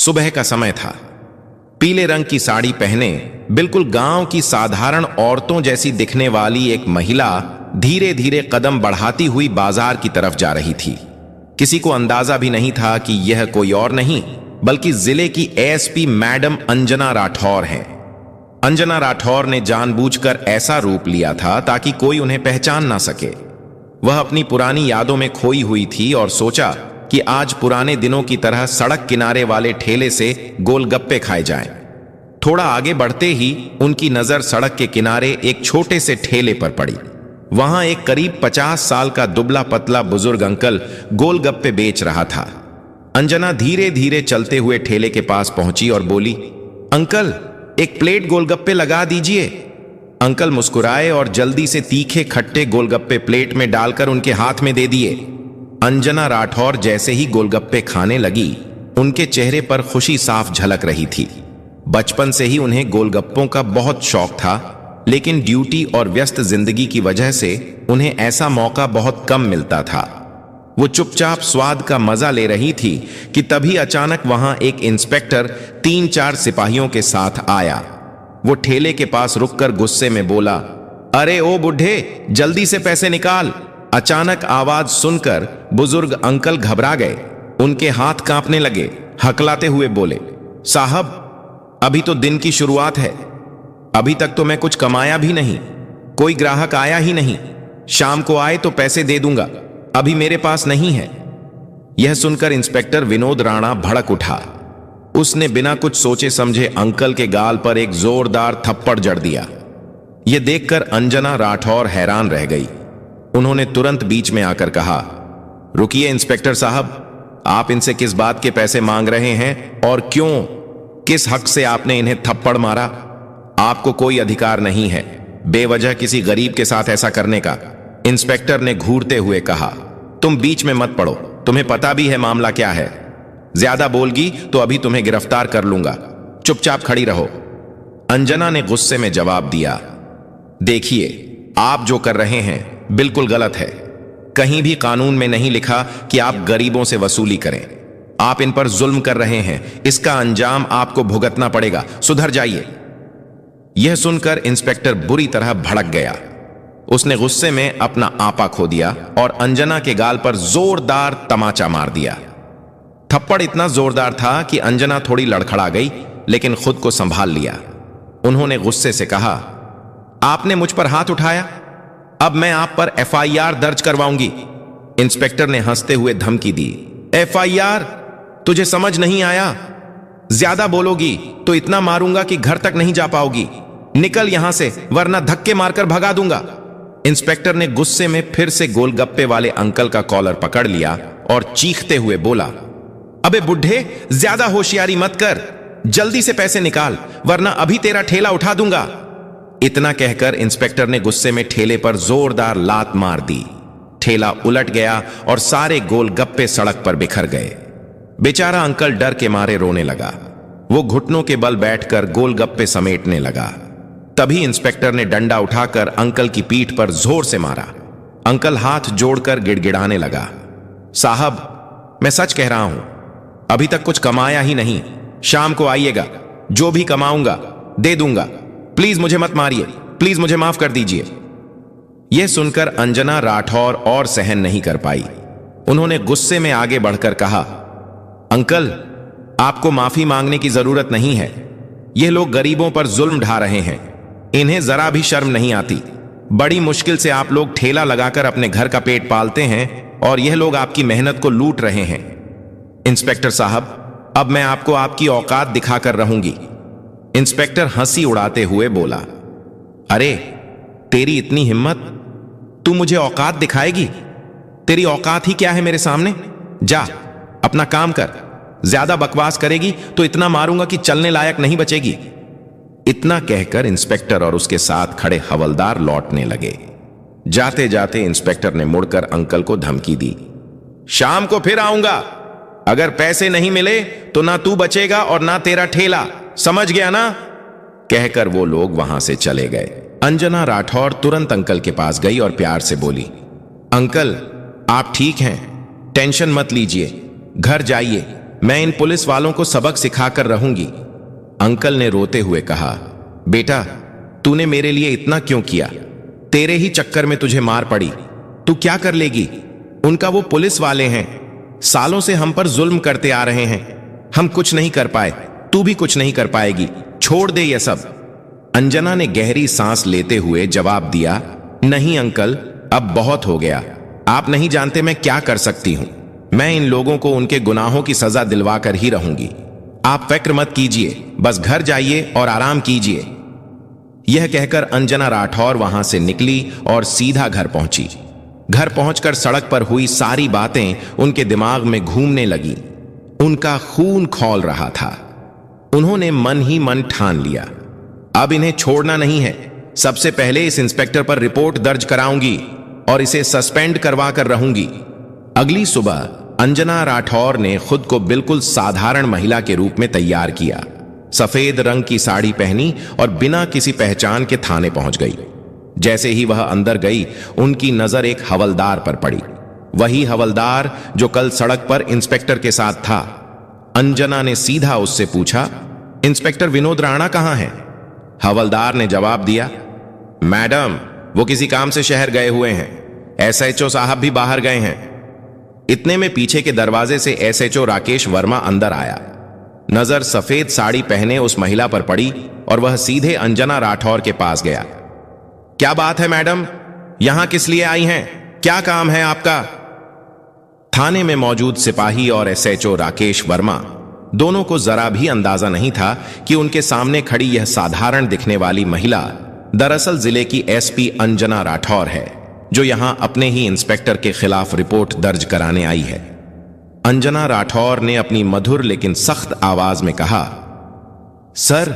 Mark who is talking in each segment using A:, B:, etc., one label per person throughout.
A: सुबह का समय था। पीले रंग की साड़ी पहने बिल्कुल गांव की साधारण औरतों जैसी दिखने वाली एक महिला धीरे धीरे कदम बढ़ाती हुई बाजार की तरफ जा रही थी। किसी को अंदाजा भी नहीं था कि यह कोई और नहीं बल्कि जिले की एएसपी मैडम अंजना राठौर हैं। अंजना राठौर ने जानबूझकर ऐसा रूप लिया था ताकि कोई उन्हें पहचान ना सके। वह अपनी पुरानी यादों में खोई हुई थी और सोचा कि आज पुराने दिनों की तरह सड़क किनारे वाले ठेले से गोलगप्पे खाए जाएं। थोड़ा आगे बढ़ते ही उनकी नजर सड़क के किनारे एक छोटे से ठेले पर पड़ी। वहां एक करीब 50 साल का दुबला पतला बुजुर्ग अंकल गोलगप्पे बेच रहा था। अंजना धीरे धीरे चलते हुए ठेले के पास पहुंची और बोली, अंकल एक प्लेट गोलगप्पे लगा दीजिए। अंकल मुस्कुराए और जल्दी से तीखे खट्टे गोलगप्पे प्लेट में डालकर उनके हाथ में दे दिए। अंजना राठौर जैसे ही गोलगप्पे खाने लगी, उनके चेहरे पर खुशी साफ झलक रही थी। बचपन से ही उन्हें गोलगप्पों का बहुत शौक था, लेकिन ड्यूटी और व्यस्त जिंदगी की वजह से उन्हें ऐसा मौका बहुत कम मिलता था। वो चुपचाप स्वाद का मजा ले रही थी कि तभी अचानक वहां एक इंस्पेक्टर 3-4 सिपाहियों के साथ आया। वो ठेले के पास रुककर गुस्से में बोला, अरे ओ बुढ़े, जल्दी से पैसे निकाल। अचानक आवाज सुनकर बुजुर्ग अंकल घबरा गए। उनके हाथ कांपने लगे। हकलाते हुए बोले, साहब अभी तो दिन की शुरुआत है, अभी तक तो मैं कुछ कमाया भी नहीं, कोई ग्राहक आया ही नहीं। शाम को आए तो पैसे दे दूंगा, अभी मेरे पास नहीं है। यह सुनकर इंस्पेक्टर विनोद राणा भड़क उठा। उसने बिना कुछ सोचे समझे अंकल के गाल पर एक जोरदार थप्पड़ जड़ दिया। यह देखकर अंजना राठौर हैरान रह गई। उन्होंने तुरंत बीच में आकर कहा, रुकिए इंस्पेक्टर साहब, आप इनसे किस बात के पैसे मांग रहे हैं और क्यों, किस हक से आपने इन्हें थप्पड़ मारा? आपको कोई अधिकार नहीं है बेवजह किसी गरीब के साथ ऐसा करने का। इंस्पेक्टर ने घूरते हुए कहा, तुम बीच में मत पड़ो, तुम्हें पता भी है मामला क्या है। ज्यादा बोलगी तो अभी तुम्हें गिरफ्तार कर लूंगा, चुपचाप खड़ी रहो। अंजना ने गुस्से में जवाब दिया, देखिए आप जो कर रहे हैं बिल्कुल गलत है। कहीं भी कानून में नहीं लिखा कि आप गरीबों से वसूली करें। आप इन पर जुल्म कर रहे हैं, इसका अंजाम आपको भुगतना पड़ेगा, सुधर जाइए। यह सुनकर इंस्पेक्टर बुरी तरह भड़क गया। उसने गुस्से में अपना आपा खो दिया और अंजना के गाल पर जोरदार तमाचा मार दिया। थप्पड़ इतना जोरदार था कि अंजना थोड़ी लड़खड़ा गई, लेकिन खुद को संभाल लिया। उन्होंने गुस्से से कहा, आपने मुझ पर हाथ उठाया, अब मैं आप पर एफआईआर दर्ज करवाऊंगी। इंस्पेक्टर ने हंसते हुए धमकी दी, एफआईआर? तुझे समझ नहीं आया? ज्यादा बोलोगी तो इतना मारूंगा कि घर तक नहीं जा पाओगी। निकल यहां से, वरना धक्के मारकर भगा दूंगा। इंस्पेक्टर ने गुस्से में फिर से गोलगप्पे वाले अंकल का कॉलर पकड़ लिया और चीखते हुए बोला, अबे बुढ़े, ज्यादा होशियारी मत कर, जल्दी से पैसे निकाल वरना अभी तेरा ठेला उठा दूंगा। इतना कहकर इंस्पेक्टर ने गुस्से में ठेले पर जोरदार लात मार दी। ठेला उलट गया और सारे गोलगप्पे सड़क पर बिखर गए। बेचारा अंकल डर के मारे रोने लगा। वो घुटनों के बल बैठकर गोलगप्पे समेटने लगा। तभी इंस्पेक्टर ने डंडा उठाकर अंकल की पीठ पर जोर से मारा। अंकल हाथ जोड़कर गिड़गिड़ाने लगा, साहब मैं सच कह रहा हूं, अभी तक कुछ कमाया ही नहीं। शाम को आइएगा, जो भी कमाऊंगा दे दूंगा। प्लीज मुझे मत मारिए, प्लीज मुझे माफ कर दीजिए। यह सुनकर अंजना राठौर और सहन नहीं कर पाई। उन्होंने गुस्से में आगे बढ़कर कहा, अंकल आपको माफी मांगने की जरूरत नहीं है। यह लोग गरीबों पर जुल्म ढा रहे हैं, इन्हें जरा भी शर्म नहीं आती। बड़ी मुश्किल से आप लोग ठेला लगाकर अपने घर का पेट पालते हैं और यह लोग आपकी मेहनत को लूट रहे हैं। इंस्पेक्टर साहब, अब मैं आपको आपकी औकात दिखाकर रहूंगी। इंस्पेक्टर हंसी उड़ाते हुए बोला, अरे तेरी इतनी हिम्मत, तू मुझे औकात दिखाएगी? तेरी औकात ही क्या है मेरे सामने? जा अपना काम कर, ज्यादा बकवास करेगी तो इतना मारूंगा कि चलने लायक नहीं बचेगी। इतना कहकर इंस्पेक्टर और उसके साथ खड़े हवलदार लौटने लगे। जाते जाते इंस्पेक्टर ने मुड़कर अंकल को धमकी दी, शाम को फिर आऊंगा, अगर पैसे नहीं मिले तो ना तू बचेगा और ना तेरा ठेला, समझ गया ना? कहकर वो लोग वहां से चले गए। अंजना राठौर तुरंत अंकल के पास गई और प्यार से बोली, अंकल आप ठीक हैं, टेंशन मत लीजिए, घर जाइए, मैं इन पुलिस वालों को सबक सिखाकर रहूंगी। अंकल ने रोते हुए कहा, बेटा तूने मेरे लिए इतना क्यों किया? तेरे ही चक्कर में तुझे मार पड़ी। तू क्या कर लेगी? उनका वो पुलिस वाले हैं, सालों से हम पर जुल्म करते आ रहे हैं। हम कुछ नहीं कर पाए, तू भी कुछ नहीं कर पाएगी। छोड़ दे ये सब। अंजना ने गहरी सांस लेते हुए जवाब दिया, नहीं अंकल, अब बहुत हो गया। आप नहीं जानते मैं क्या कर सकती हूं। मैं इन लोगों को उनके गुनाहों की सजा दिलवा कर ही रहूंगी। आप फिक्र मत कीजिए, बस घर जाइए और आराम कीजिए। यह कहकर अंजना राठौर वहां से निकली और सीधा घर पहुंची। घर पहुंचकर सड़क पर हुई सारी बातें उनके दिमाग में घूमने लगी। उनका खून खौल रहा था। उन्होंने मन ही मन ठान लिया, अब इन्हें छोड़ना नहीं है। सबसे पहले इस इंस्पेक्टर पर रिपोर्ट दर्ज कराऊंगी और इसे सस्पेंड करवा कर रहूंगी। अगली सुबह अंजना राठौर ने खुद को बिल्कुल साधारण महिला के रूप में तैयार किया। सफेद रंग की साड़ी पहनी और बिना किसी पहचान के थाने पहुंच गई। जैसे ही वह अंदर गई, उनकी नजर एक हवलदार पर पड़ी। वही हवलदार जो कल सड़क पर इंस्पेक्टर के साथ था। अंजना ने सीधा उससे पूछा, इंस्पेक्टर विनोद राणा कहां हैं? हवलदार ने जवाब दिया, मैडम वो किसी काम से शहर गए हुए हैं। एसएचओ साहब भी बाहर गए हैं। इतने में पीछे के दरवाजे से एसएचओ राकेश वर्मा अंदर आया। नजर सफेद साड़ी पहने उस महिला पर पड़ी और वह सीधे अंजना राठौर के पास गया। क्या बात है मैडम, यहां किस लिए आई हैं? क्या काम है आपका? थाने में मौजूद सिपाही और एसएचओ राकेश वर्मा दोनों को जरा भी अंदाजा नहीं था कि उनके सामने खड़ी यह साधारण दिखने वाली महिला दरअसल जिले की एसपी अंजना राठौर है, जो यहां अपने ही इंस्पेक्टर के खिलाफ रिपोर्ट दर्ज कराने आई है। अंजना राठौर ने अपनी मधुर लेकिन सख्त आवाज में कहा, सर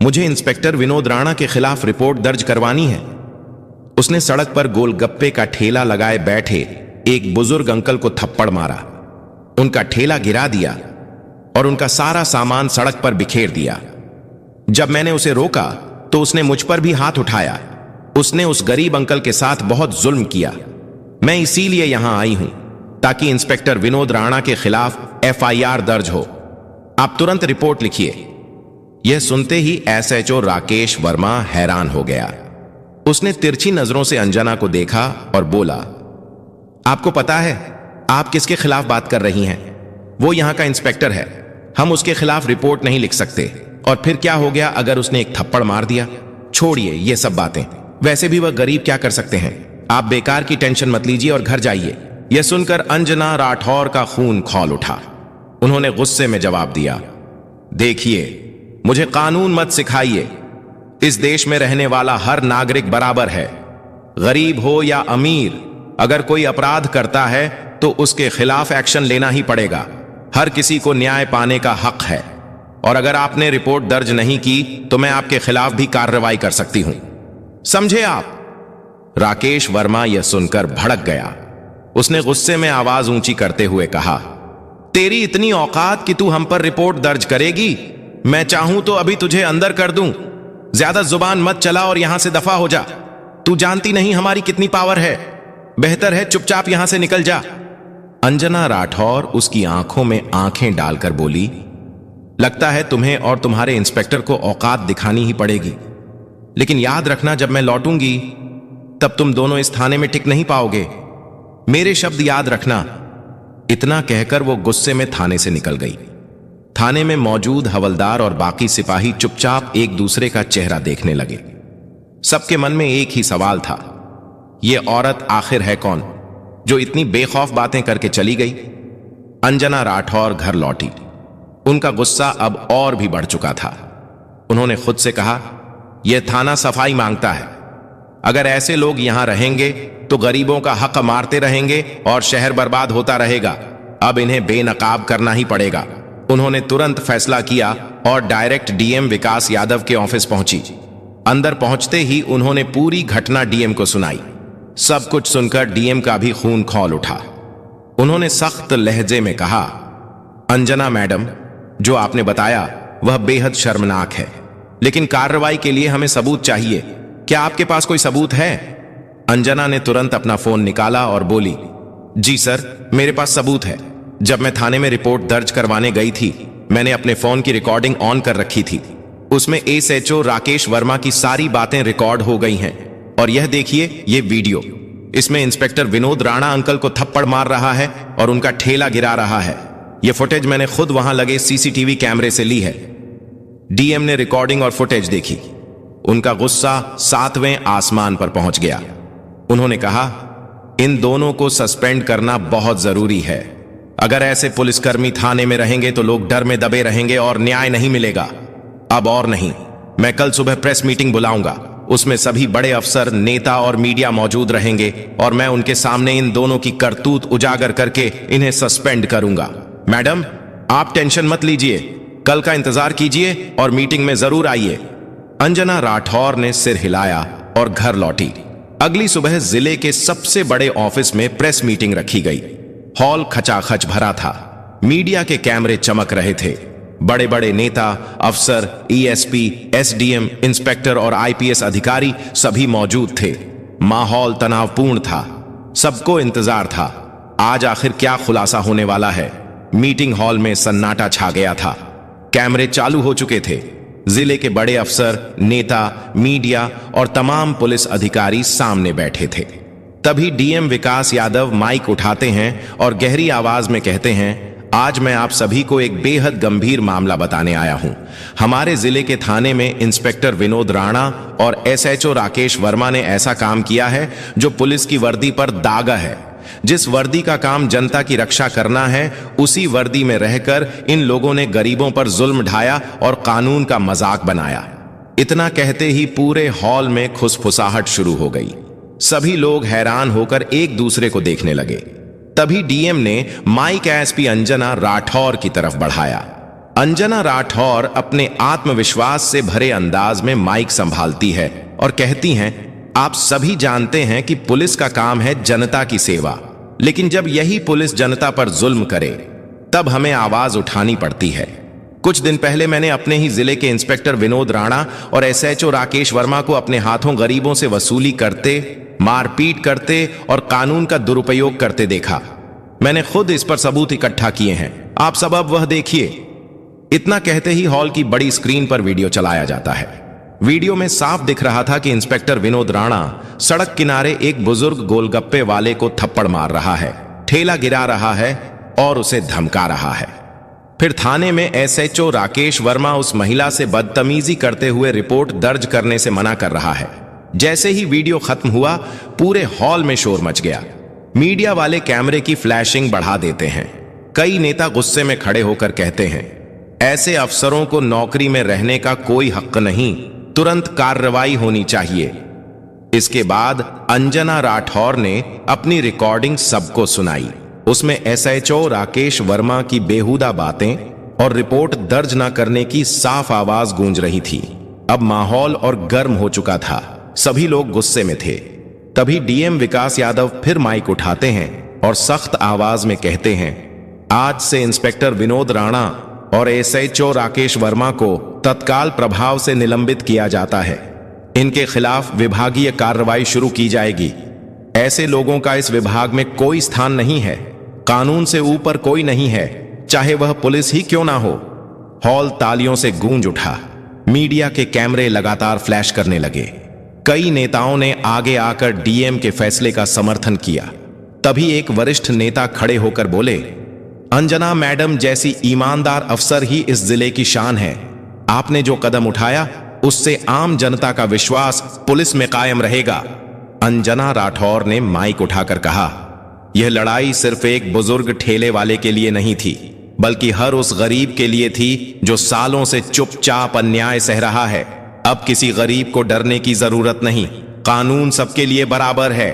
A: मुझे इंस्पेक्टर विनोद राणा के खिलाफ रिपोर्ट दर्ज करवानी है। उसने सड़क पर गोलगप्पे का ठेला लगाए बैठे एक बुजुर्ग अंकल को थप्पड़ मारा, उनका ठेला गिरा दिया और उनका सारा सामान सड़क पर बिखेर दिया। जब मैंने उसे रोका तो उसने मुझ पर भी हाथ उठाया। उसने उस गरीब अंकल के साथ बहुत जुल्म किया। मैं इसीलिए यहां आई हूं ताकि इंस्पेक्टर विनोद राणा के खिलाफ एफआईआर दर्ज हो। आप तुरंत रिपोर्ट लिखिए। यह सुनते ही एसएचओ राकेश वर्मा हैरान हो गया। उसने तिरछी नजरों से अंजना को देखा और बोला, आपको पता है आप किसके खिलाफ बात कर रही हैं? वो यहां का इंस्पेक्टर है। हम उसके खिलाफ रिपोर्ट नहीं लिख सकते। और फिर क्या हो गया अगर उसने एक थप्पड़ मार दिया? छोड़िए ये सब बातें, वैसे भी वह गरीब क्या कर सकते हैं। आप बेकार की टेंशन मत लीजिए और घर जाइए। यह सुनकर अंजना राठौर का खून खौल उठा। उन्होंने गुस्से में जवाब दिया, देखिए मुझे कानून मत सिखाइए। इस देश में रहने वाला हर नागरिक बराबर है, गरीब हो या अमीर। अगर कोई अपराध करता है तो उसके खिलाफ एक्शन लेना ही पड़ेगा। हर किसी को न्याय पाने का हक है और अगर आपने रिपोर्ट दर्ज नहीं की तो मैं आपके खिलाफ भी कार्रवाई कर सकती हूं, समझे आप? राकेश वर्मा यह सुनकर भड़क गया। उसने गुस्से में आवाज ऊंची करते हुए कहा, तेरी इतनी औकात कि तू हम पर रिपोर्ट दर्ज करेगी? मैं चाहूं तो अभी तुझे अंदर कर दूं। ज्यादा जुबान मत चला और यहां से दफा हो जा। तू जानती नहीं हमारी कितनी पावर है। बेहतर है चुपचाप यहां से निकल जा। अंजना राठौर उसकी आंखों में आंखें डालकर बोली, लगता है तुम्हें और तुम्हारे इंस्पेक्टर को औकात दिखानी ही पड़ेगी, लेकिन याद रखना जब मैं लौटूंगी तब तुम दोनों इस थाने में टिक नहीं पाओगे। मेरे शब्द याद रखना। इतना कहकर वो गुस्से में थाने से निकल गई। थाने में मौजूद हवलदार और बाकी सिपाही चुपचाप एक दूसरे का चेहरा देखने लगे। सबके मन में एक ही सवाल था, ये औरत आखिर है कौन जो इतनी बेखौफ बातें करके चली गई? अंजना राठौर घर लौटी। उनका गुस्सा अब और भी बढ़ चुका था। उन्होंने खुद से कहा, यह थाना सफाई मांगता है। अगर ऐसे लोग यहां रहेंगे तो गरीबों का हक मारते रहेंगे और शहर बर्बाद होता रहेगा। अब इन्हें बेनकाब करना ही पड़ेगा। उन्होंने तुरंत फैसला किया और डायरेक्ट डीएम विकास यादव के ऑफिस पहुंची। अंदर पहुंचते ही उन्होंने पूरी घटना डीएम को सुनाई। सब कुछ सुनकर डीएम का भी खून खौल उठा। उन्होंने सख्त लहजे में कहा, अंजना मैडम, जो आपने बताया वह बेहद शर्मनाक है, लेकिन कार्रवाई के लिए हमें सबूत चाहिए। क्या आपके पास कोई सबूत है? अंजना ने तुरंत अपना फोन निकाला और बोली, जी सर, मेरे पास सबूत है। जब मैं थाने में रिपोर्ट दर्ज करवाने गई थी, मैंने अपने फोन की रिकॉर्डिंग ऑन कर रखी थी। उसमें एसएचओ राकेश वर्मा की सारी बातें रिकॉर्ड हो गई हैं। और यह देखिए, ये वीडियो, इसमें इंस्पेक्टर विनोद राणा अंकल को थप्पड़ मार रहा है और उनका ठेला गिरा रहा है। यह फुटेज मैंने खुद वहां लगे सीसीटीवी कैमरे से ली है। डीएम ने रिकॉर्डिंग और फुटेज देखी। उनका गुस्सा 7वें आसमान पर पहुंच गया। उन्होंने कहा, इन दोनों को सस्पेंड करना बहुत जरूरी है। अगर ऐसे पुलिसकर्मी थाने में रहेंगे तो लोग डर में दबे रहेंगे और न्याय नहीं मिलेगा। अब और नहीं, मैं कल सुबह प्रेस मीटिंग बुलाऊंगा। उसमें सभी बड़े अफसर, नेता और मीडिया मौजूद रहेंगे और मैं उनके सामने इन दोनों की करतूत उजागर करके इन्हें सस्पेंड करूंगा। मैडम, आप टेंशन मत लीजिए, कल का इंतजार कीजिए और मीटिंग में जरूर आइए। अंजना राठौर ने सिर हिलाया और घर लौटी। अगली सुबह जिले के सबसे बड़े ऑफिस में प्रेस मीटिंग रखी गई। हॉल खचाखच भरा था। मीडिया के कैमरे चमक रहे थे। बड़े बड़े नेता, अफसर, ईएसपी, एसडीएम, इंस्पेक्टर और आईपीएस अधिकारी सभी मौजूद थे। माहौल तनावपूर्ण था। सबको इंतजार था, आज आखिर क्या खुलासा होने वाला है। मीटिंग हॉल में सन्नाटा छा गया था। कैमरे चालू हो चुके थे। जिले के बड़े अफसर, नेता, मीडिया और तमाम पुलिस अधिकारी सामने बैठे थे। तभी डीएम विकास यादव माइक उठाते हैं और गहरी आवाज में कहते हैं, आज मैं आप सभी को एक बेहद गंभीर मामला बताने आया हूं। हमारे जिले के थाने में इंस्पेक्टर विनोद राणा और एसएचओ राकेश वर्मा ने ऐसा काम किया है जो पुलिस की वर्दी पर दागा है। जिस वर्दी का काम जनता की रक्षा करना है, उसी वर्दी में रहकर इन लोगों ने गरीबों पर जुल्म ढाया और कानून का मजाक बनाया। इतना कहते ही पूरे हॉल में खुसफुसाहट शुरू हो गई। सभी लोग हैरान होकर एक दूसरे को देखने लगे। तभी डीएम ने माइक एसपी अंजना राठौर की तरफ बढ़ाया। अंजना राठौर अपने आत्मविश्वास से भरे अंदाज में माइक संभालती है और कहती हैं, आप सभी जानते हैं कि पुलिस का काम है जनता की सेवा, लेकिन जब यही पुलिस जनता पर जुल्म करे तब हमें आवाज उठानी पड़ती है। कुछ दिन पहले मैंने अपने ही जिले के इंस्पेक्टर विनोद राणा और एसएचओ राकेश वर्मा को अपने हाथों गरीबों से वसूली करते, मारपीट करते और कानून का दुरुपयोग करते देखा। मैंने खुद इस पर सबूत इकट्ठा किए हैं। आप सब अब वह देखिए। इतना कहते ही हॉल की बड़ी स्क्रीन पर वीडियो चलाया जाता है। वीडियो में साफ दिख रहा था कि इंस्पेक्टर विनोद राणा सड़क किनारे एक बुजुर्ग गोलगप्पे वाले को थप्पड़ मार रहा है, ठेला गिरा रहा है और उसे धमका रहा है। फिर थाने में एसएचओ राकेश वर्मा उस महिला से बदतमीजी करते हुए रिपोर्ट दर्ज करने से मना कर रहा है। जैसे ही वीडियो खत्म हुआ, पूरे हॉल में शोर मच गया। मीडिया वाले कैमरे की फ्लैशिंग बढ़ा देते हैं। कई नेता गुस्से में खड़े होकर कहते हैं, ऐसे अफसरों को नौकरी में रहने का कोई हक नहीं, तुरंत कार्रवाई होनी चाहिए। इसके बाद अंजना राठौर ने अपनी रिकॉर्डिंग सबको सुनाई। उसमें एसएचओ राकेश वर्मा की बेहुदा बातें और रिपोर्ट दर्ज न करने की साफ आवाज गूंज रही थी। अब माहौल और गर्म हो चुका था। सभी लोग गुस्से में थे। तभी डीएम विकास यादव फिर माइक उठाते हैं और सख्त आवाज में कहते हैं, आज से इंस्पेक्टर विनोद राणा और एसएचओ राकेश वर्मा को तत्काल प्रभाव से निलंबित किया जाता है। इनके खिलाफ विभागीय कार्रवाई शुरू की जाएगी। ऐसे लोगों का इस विभाग में कोई स्थान नहीं है। कानून से ऊपर कोई नहीं है, चाहे वह पुलिस ही क्यों ना हो। हॉल तालियों से गूंज उठा। मीडिया के कैमरे लगातार फ्लैश करने लगे। कई नेताओं ने आगे आकर डीएम के फैसले का समर्थन किया। तभी एक वरिष्ठ नेता खड़े होकर बोले, अंजना मैडम जैसी ईमानदार अफसर ही इस जिले की शान है। आपने जो कदम उठाया उससे आम जनता का विश्वास पुलिस में कायम रहेगा। अंजना राठौर ने माइक उठाकर कहा, यह लड़ाई सिर्फ एक बुजुर्ग ठेले वाले के लिए नहीं थी, बल्कि हर उस गरीब के लिए थी जो सालों से चुपचाप अन्याय सह रहा है। अब किसी गरीब को डरने की जरूरत नहीं, कानून सबके लिए बराबर है।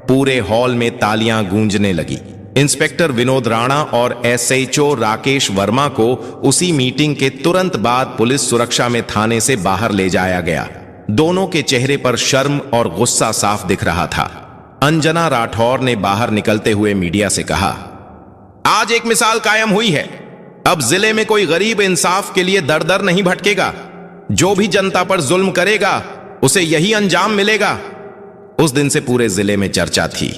A: पूरे हॉल में तालियां गूंजने लगी। इंस्पेक्टर विनोद राणा और एसएचओ राकेश वर्मा को उसी मीटिंग के तुरंत बाद पुलिस सुरक्षा में थाने से बाहर ले जाया गया। दोनों के चेहरे पर शर्म और गुस्सा साफ दिख रहा था। अंजना राठौर ने बाहर निकलते हुए मीडिया से कहा, आज एक मिसाल कायम हुई है। अब जिले में कोई गरीब इंसाफ के लिए दर दर नहीं भटकेगा। जो भी जनता पर जुल्म करेगा उसे यही अंजाम मिलेगा। उस दिन से पूरे जिले में चर्चा थी।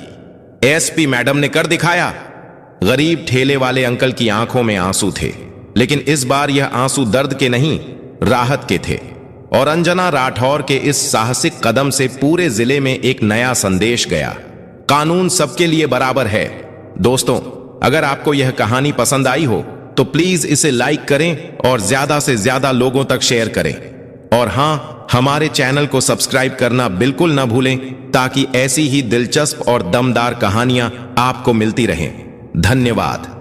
A: एसपी मैडम ने कर दिखाया। गरीब ठेले वाले अंकल की आंखों में आंसू थे, लेकिन इस बार यह आंसू दर्द के नहीं, राहत के थे। और अंजना राठौर के इस साहसिक कदम से पूरे जिले में एक नया संदेश गया, कानून सबके लिए बराबर है। दोस्तों, अगर आपको यह कहानी पसंद आई हो तो प्लीज इसे लाइक करें और ज्यादा से ज्यादा लोगों तक शेयर करें। और हां, हमारे चैनल को सब्सक्राइब करना बिल्कुल ना भूलें, ताकि ऐसी ही दिलचस्प और दमदार कहानियां आपको मिलती रहें। धन्यवाद।